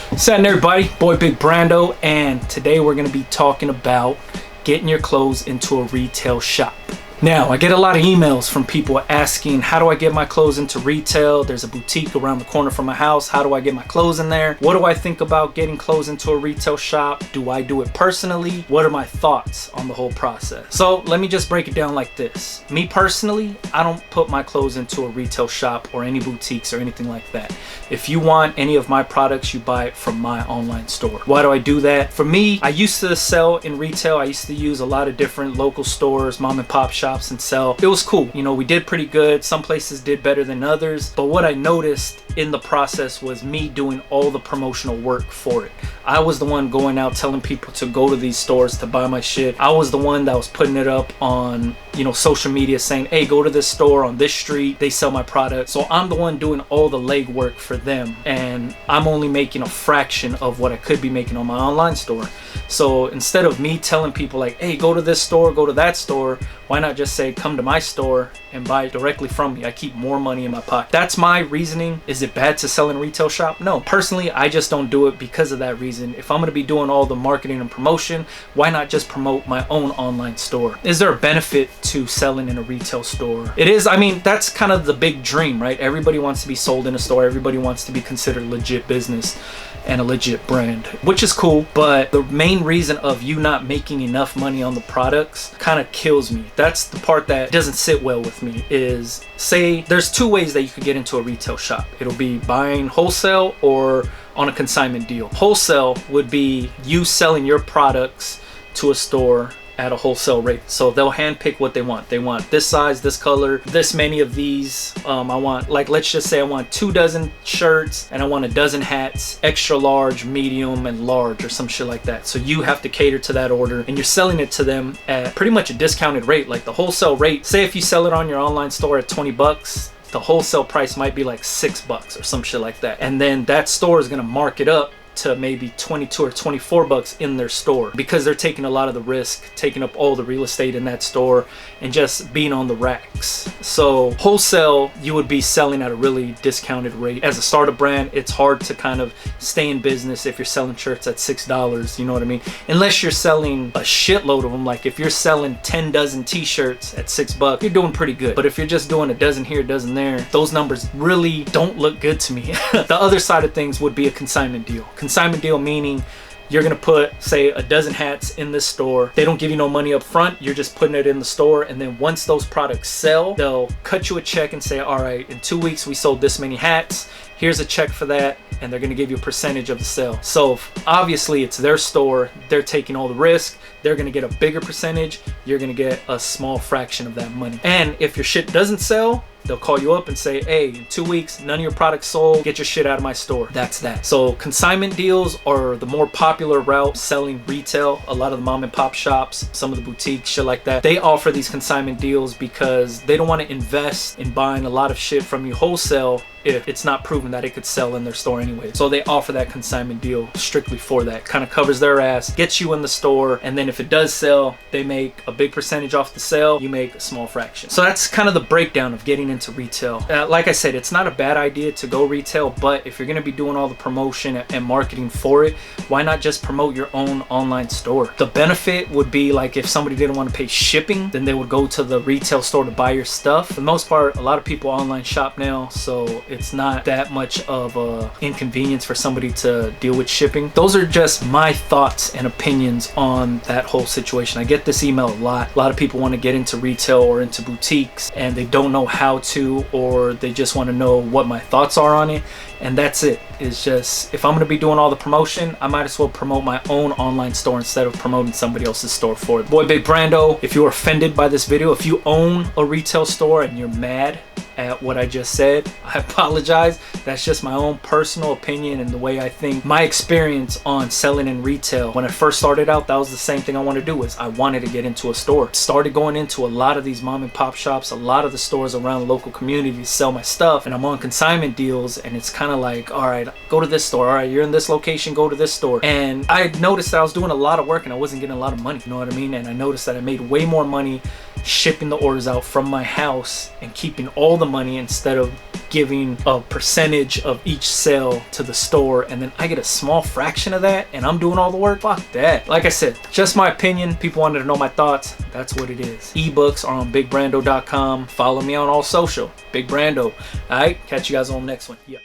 What's happening, everybody? Boy Big Brando, and today we're going to be talking about getting your clothes into a retail shop. Now, I get a lot of emails from people asking, how do I get my clothes into retail? There's a boutique around the corner from my house. How do I get my clothes in there? What do I think about getting clothes into a retail shop? Do I do it personally? What are my thoughts on the whole process? So let me just break it down like this. Me personally, I don't put my clothes into a retail shop or any boutiques or anything like that. If you want any of my products, you buy it from my online store. Why do I do that? For me, I used to sell in retail. I used to use a lot of different local stores, mom and pop shops, and sell. It was cool. You know, we did pretty good. Some places did better than others. But what I noticed in the process was me doing all the promotional work for it. I was the one going out telling people to go to these stores to buy my shit. I was the one that was putting it up on, social media saying, hey, go to this store on this street. They sell my product. So I'm the one doing all the legwork for them. And I'm only making a fraction of what I could be making on my online store. So instead of me telling people like, hey, go to this store, go to that store, why not just say, come to my store and buy it directly from me? I keep more money in my pocket. That's my reasoning. Is it bad to sell in a retail shop? No. Personally, I just don't do it because of that reason. If I'm going to be doing all the marketing and promotion, why not just promote my own online store? Is there a benefit to selling in a retail store? It is. I mean, that's kind of the big dream, right? Everybody wants to be sold in a store. Everybody wants to be considered a legit business and a legit brand, which is cool. But the main reason of you not making enough money on the products kind of kills me. That's the part that doesn't sit well with me. Is, say there's two ways that you could get into a retail shop. It'll be buying wholesale or on a consignment deal. Wholesale would be you selling your products to a store at a wholesale rate. So they'll handpick what they want. They want this size, this color, this many of these. I want, like, let's just say I want 24 shirts and I want a dozen hats, extra large, medium, and large, or some shit like that. So you have to cater to that order, and you're selling it to them at pretty much a discounted rate. Like the wholesale rate, say if you sell it on your online store at 20 bucks, the wholesale price might be like $6 or some shit like that. And then that store is gonna mark it up to maybe 22 or 24 bucks in their store, because they're taking a lot of the risk, taking up all the real estate in that store and just being on the racks. So wholesale, you would be selling at a really discounted rate. As a startup brand, it's hard to kind of stay in business if you're selling shirts at $6, you know what I mean? Unless you're selling a shitload of them. Like if you're selling 10 dozen t-shirts at $6, you're doing pretty good. But if you're just doing a dozen here, a dozen there, those numbers really don't look good to me. The other side of things would be a consignment deal. Consignment deal meaning you're gonna put, say, a dozen hats in this store. They don't give you no money up front. You're just putting it in the store, and then once those products sell, they'll cut you a check and say, all right, in 2 weeks we sold this many hats. Here's a check for that, and they're gonna give you a percentage of the sale. So obviously it's their store. They're taking all the risk. They're gonna get a bigger percentage. You're gonna get a small fraction of that money. And if your shit doesn't sell, they'll call you up and say, hey, in 2 weeks, none of your products sold. Get your shit out of my store. That's that. So consignment deals are the more popular route selling retail. A lot of the mom and pop shops, some of the boutiques, shit like that, they offer these consignment deals because they don't want to invest in buying a lot of shit from you wholesale if it's not proven that it could sell in their store anyway. So they offer that consignment deal strictly for that. Kind of covers their ass, gets you in the store, and then if it does sell, they make a big percentage off the sale. You make a small fraction. So that's kind of the breakdown of getting into retail. Like I said, it's not a bad idea to go retail, but if you're going to be doing all the promotion and marketing for it, why not just promote your own online store? The benefit would be like if somebody didn't want to pay shipping, then they would go to the retail store to buy your stuff. For the most part, a lot of people online shop now, so it's not that much of a inconvenience for somebody to deal with shipping. Those are just my thoughts and opinions on that whole situation. I get this email a lot. A lot of people want to get into retail or into boutiques and they don't know how to, or they just want to know what my thoughts are on it. And that's it. It's just, if I'm going to be doing all the promotion, I might as well promote my own online store instead of promoting somebody else's store for it. Boy Big Brando, if you're offended by this video, if you own a retail store and you're mad at what I just said, I apologize. That's just my own personal opinion and the way I think. My experience on selling in retail, when I first started out, that was the same thing I wanted to do. Is I wanted to get into a store. Started going into a lot of these mom and pop shops, a lot of the stores around the local community to sell my stuff, and I'm on consignment deals, and it's kind of like, all right, go to this store. All right, you're in this location, go to this store. And I noticed that I was doing a lot of work and I wasn't getting a lot of money, you know what I mean? And I noticed that I made way more money shipping the orders out from my house and keeping all the money instead of giving a percentage of each sale to the store and then I get a small fraction of that and I'm doing all the work. Fuck that. Like I said, just my opinion. People wanted to know my thoughts. That's what it is. Ebooks are on bigbrando.com. Follow me on all social. Big Brando. All right, catch you guys on the next one. Yeah.